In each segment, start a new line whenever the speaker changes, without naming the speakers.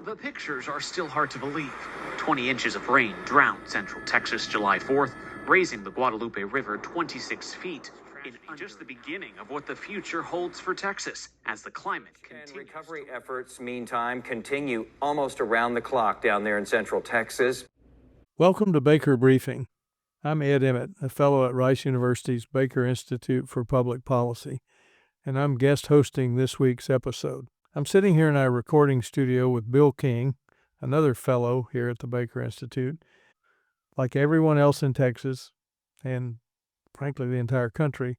The pictures are still hard to believe. 20 inches of rain drowned central Texas July 4th, raising the Guadalupe River 26 feet. In just the beginning of what the future holds for Texas as the climate continues.
And recovery efforts, meantime, continue almost around the clock down there in central Texas.
Welcome to Baker Briefing. I'm Ed Emmett, a fellow at Rice University's Baker Institute for Public Policy, and I'm guest hosting this week's episode. I'm sitting here in our recording studio with Bill King, another fellow here at the Baker Institute. Like everyone else in Texas, and frankly the entire country,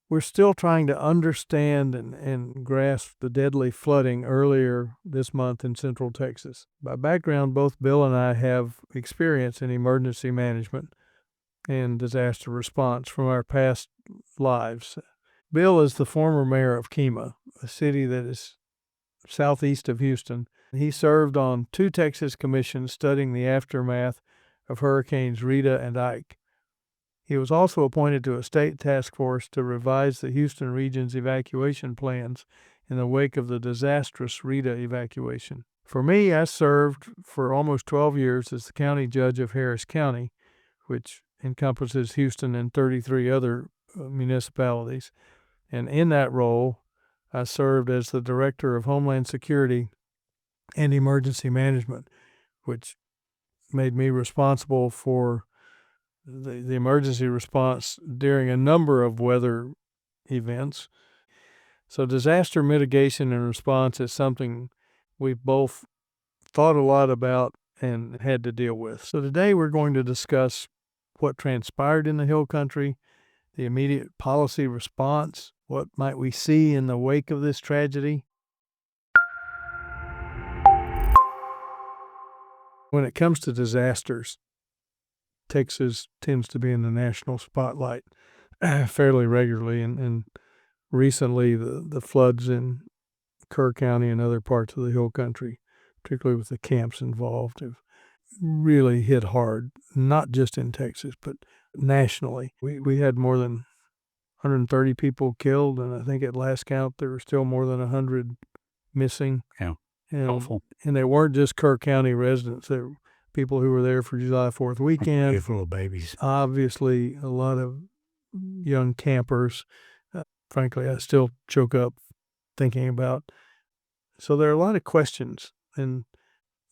we're still trying to understand and grasp the deadly flooding earlier this month in central Texas. By background, both Bill and I have experience in emergency management and disaster response from our past lives. Bill is the former mayor of Kemah, a city that is southeast of Houston. He served on 2 Texas commissions studying the aftermath of Hurricanes Rita and Ike. He was also appointed to a state task force to revise the Houston region's evacuation plans in the wake of the disastrous Rita evacuation. For me, I served for almost 12 years as the county judge of Harris County, which encompasses Houston and 33 other municipalities. And in that role, I served as the Director of Homeland Security and Emergency Management, which made me responsible for the emergency response during a number of weather events. So disaster mitigation and response is something we've both thought a lot about and had to deal with. So today we're going to discuss what transpired in the Hill Country, the immediate policy response, what might we see in the wake of this tragedy. When it comes to disasters, Texas tends to be in the national spotlight fairly regularly, and recently the floods in Kerr County and other parts of the Hill Country, particularly with the camps involved, have really hit hard, not just in Texas, but nationally. We had more than 130 people killed, and I think at last count there were still more than 100 missing.
Yeah, helpful.
And they weren't just Kerr County residents. They were people who were there for July 4th weekend.
Beautiful little babies.
Obviously, a lot of young campers. Frankly, I still choke up thinking about. So there are a lot of questions, and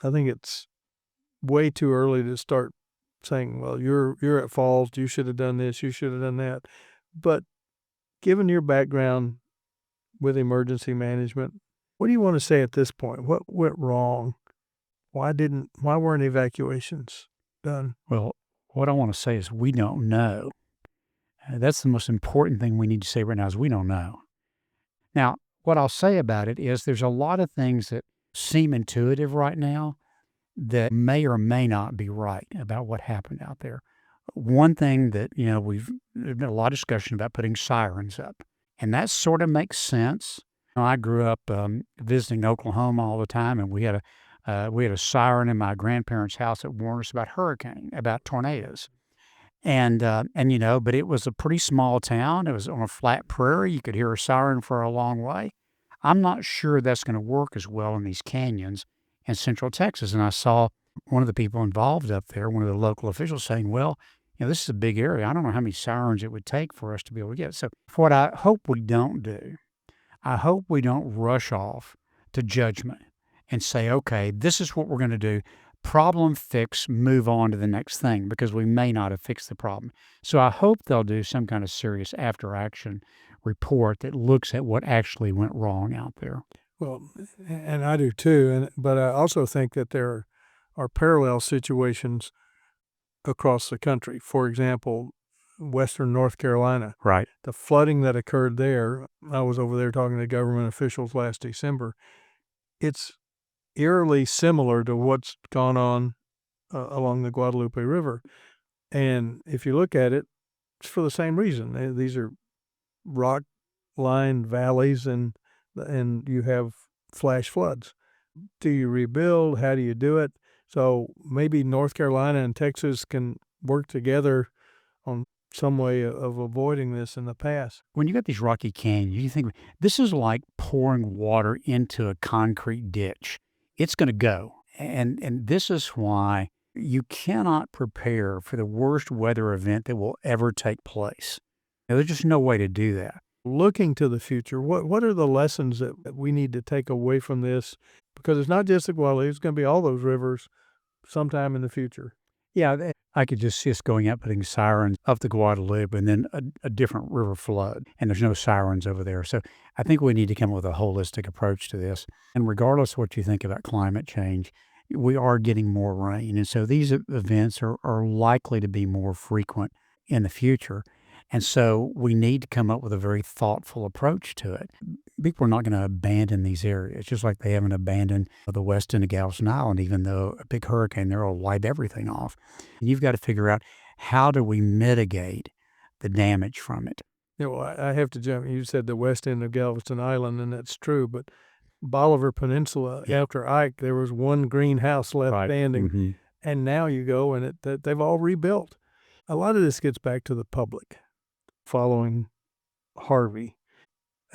I think it's way too early to start saying, well, you're at fault, you should have done this, you should have done that. But given your background with emergency management, what do you want to say at this point? What went wrong? Why weren't evacuations done?
Well, what I want to say is we don't know. That's the most important thing we need to say right now is we don't know. Now, what I'll say about it is there's a lot of things that seem intuitive right now that may or may not be right about what happened out there. One thing that, there's been a lot of discussion about putting sirens up, and that sort of makes sense. I grew up visiting Oklahoma all the time, and we had a siren in my grandparents' house that warned us about tornadoes. But it was a pretty small town. It was on a flat prairie. You could hear a siren for a long way. I'm not sure that's going to work as well in these canyons in central Texas. And I saw one of the people involved up there, one of the local officials saying, well, this is a big area. I don't know how many sirens it would take for us to be able to get it. So what I hope we don't do, I hope we don't rush off to judgment and say, okay, this is what we're going to do. Problem fix, move on to the next thing, because we may not have fixed the problem. So I hope they'll do some kind of serious after-action report that looks at what actually went wrong out there.
Well, and I do too, but I also think that there are parallel situations across the country. For example, western North Carolina.
Right.
The flooding that occurred there, I was over there talking to government officials last December. It's eerily similar to what's gone on along the Guadalupe River. And if you look at it, it's for the same reason. These are rock-lined valleys, and you have flash floods. Do you rebuild? How do you do it? So maybe North Carolina and Texas can work together on some way of avoiding this in the past.
When you got these rocky canyons, you think this is like pouring water into a concrete ditch. it's going to go. And this is why you cannot prepare for the worst weather event that will ever take place. There's just no way to do that.
Looking to the future, what are the lessons that we need to take away from this? Because it's not just the Guadalupe, it's going to be all those rivers sometime in the future.
Yeah, I could just see us going out, putting sirens up the Guadalupe and then a different river flood, and there's no sirens over there. So I think we need to come up with a holistic approach to this. And regardless of what you think about climate change, we are getting more rain. And so these events are likely to be more frequent in the future. And so we need to come up with a very thoughtful approach to it. People are not going to abandon these areas, just like they haven't abandoned the west end of Galveston Island, even though a big hurricane there will wipe everything off. And you've got to figure out, how do we mitigate the damage from it?
You know, I have to jump. You said the west end of Galveston Island, and that's true, but Bolivar Peninsula, after Ike, there was one greenhouse left standing,
Mm-hmm.
and now you go and they've all rebuilt. A lot of this gets back to the public. Following Harvey,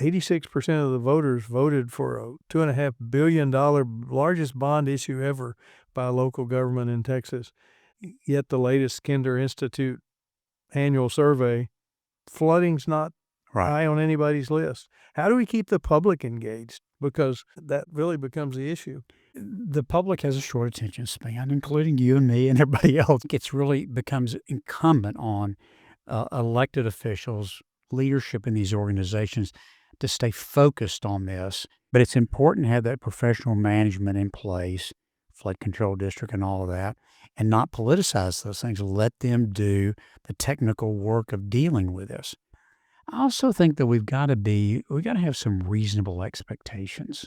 86% of the voters voted for a $2.5 billion largest bond issue ever by a local government in Texas. Yet the latest Kinder Institute annual survey, flooding's not high on anybody's list. How do we keep the public engaged? Because that really becomes the issue.
The public has a short attention span, including you and me and everybody else. It really becomes incumbent on elected officials, leadership in these organizations, to stay focused on this. But it's important to have that professional management in place, flood control district and all of that, and not politicize those things. Let them do the technical work of dealing with this. I also think that we've got to have some reasonable expectations.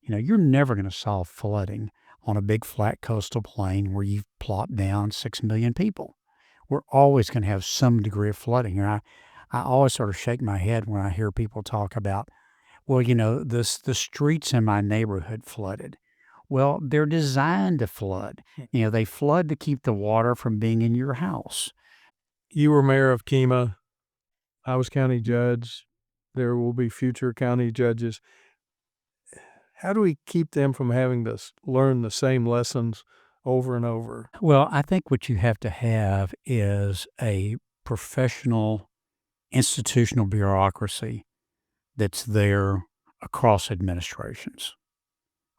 You're never going to solve flooding on a big flat coastal plain where you've plopped down 6 million people. We're always going to have some degree of flooding. And I always sort of shake my head when I hear people talk about, well, the streets in my neighborhood flooded. Well, they're designed to flood. They flood to keep the water from being in your house.
You were mayor of Kemah. I was county judge. There will be future county judges. How do we keep them from having to learn the same lessons over and over?
Well, I think what you have to have is a professional institutional bureaucracy that's there across administrations,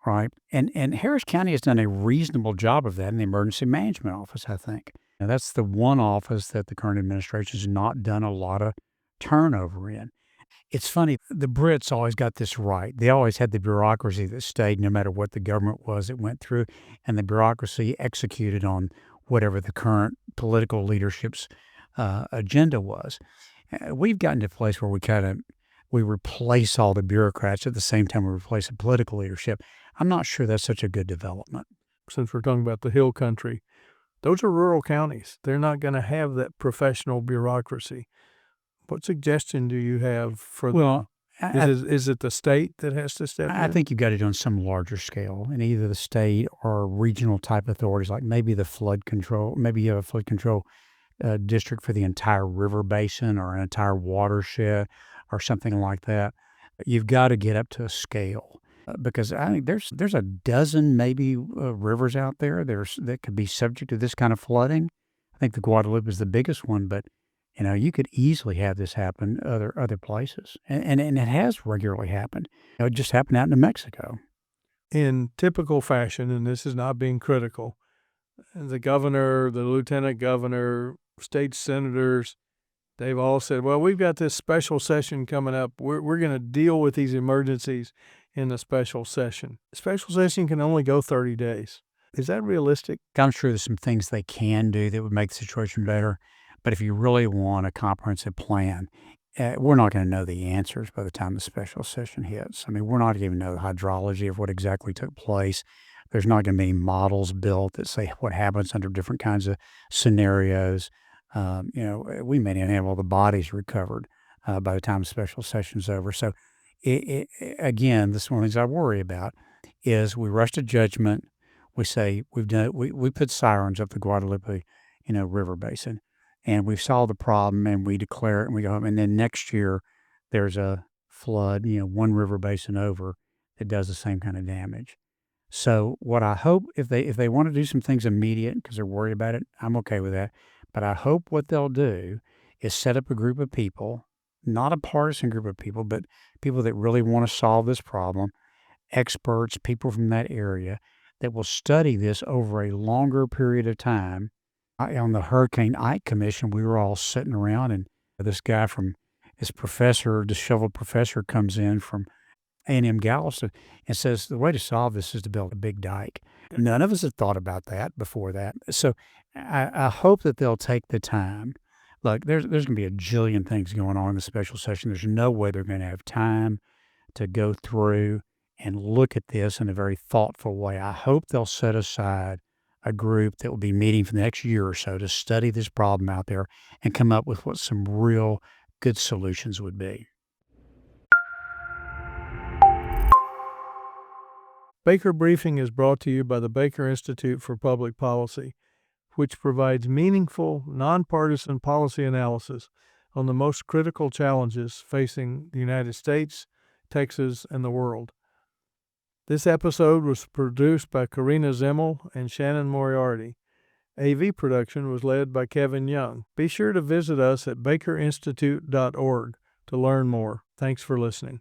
right? And Harris County has done a reasonable job of that in the Emergency Management Office, I think. Now, that's the one office that the current administration has not done a lot of turnover in. It's funny, the Brits always got this right. They always had the bureaucracy that stayed no matter what the government was it went through, and the bureaucracy executed on whatever the current political leadership's agenda was. We've gotten to a place where we replace all the bureaucrats at the same time we replace the political leadership. I'm not sure that's such a good development.
Since we're talking about the Hill Country, those are rural counties. They're not going to have that professional bureaucracy. What suggestion do you have for them? Is it the state that has to step in?
I think you've got to do it on some larger scale, and either the state or regional type authorities, like maybe the flood control. Maybe you have a flood control district for the entire river basin or an entire watershed or something like that. You've got to get up to a scale because I think there's a dozen maybe rivers out there that could be subject to this kind of flooding. I think the Guadalupe is the biggest one, but you could easily have this happen other places, and it has regularly happened. It just happened out in New Mexico.
In typical fashion, and this is not being critical, the governor, the lieutenant governor, state senators, they've all said, well, we've got this special session coming up. We're going to deal with these emergencies in the special session. The special session can only go 30 days. Is that realistic?
I'm sure there's some things they can do that would make the situation better. But if you really want a comprehensive plan, we're not going to know the answers by the time the special session hits. I mean, we're not even know the hydrology of what exactly took place. There's not going to be models built that say what happens under different kinds of scenarios. We may not even have all the bodies recovered by the time the special session's over. So, again, this is one of the things I worry about is we rush to judgment. We say we put sirens up the Guadalupe, river basin. And we've solved the problem, and we declare it, and we go home. And then next year, there's a flood, one river basin over that does the same kind of damage. So what I hope, if they want to do some things immediate because they're worried about it, I'm okay with that. But I hope what they'll do is set up a group of people, not a partisan group of people, but people that really want to solve this problem, experts, people from that area that will study this over a longer period of time. On the Hurricane Ike Commission, we were all sitting around, and this professor, disheveled professor, comes in from A&M Galveston and says the way to solve this is to build a big dike. None of us had thought about that before that. So I hope that they'll take the time. Look, there's going to be a jillion things going on in the special session. There's no way they're going to have time to go through and look at this in a very thoughtful way. I hope they'll set aside a group that will be meeting for the next year or so to study this problem out there and come up with what some real good solutions would be.
Baker Briefing is brought to you by the Baker Institute for Public Policy, which provides meaningful, nonpartisan policy analysis on the most critical challenges facing the United States, Texas, and the world. This episode was produced by Karina Zimmel and Shannon Moriarty. AV production was led by Kevin Young. Be sure to visit us at bakerinstitute.org to learn more. Thanks for listening.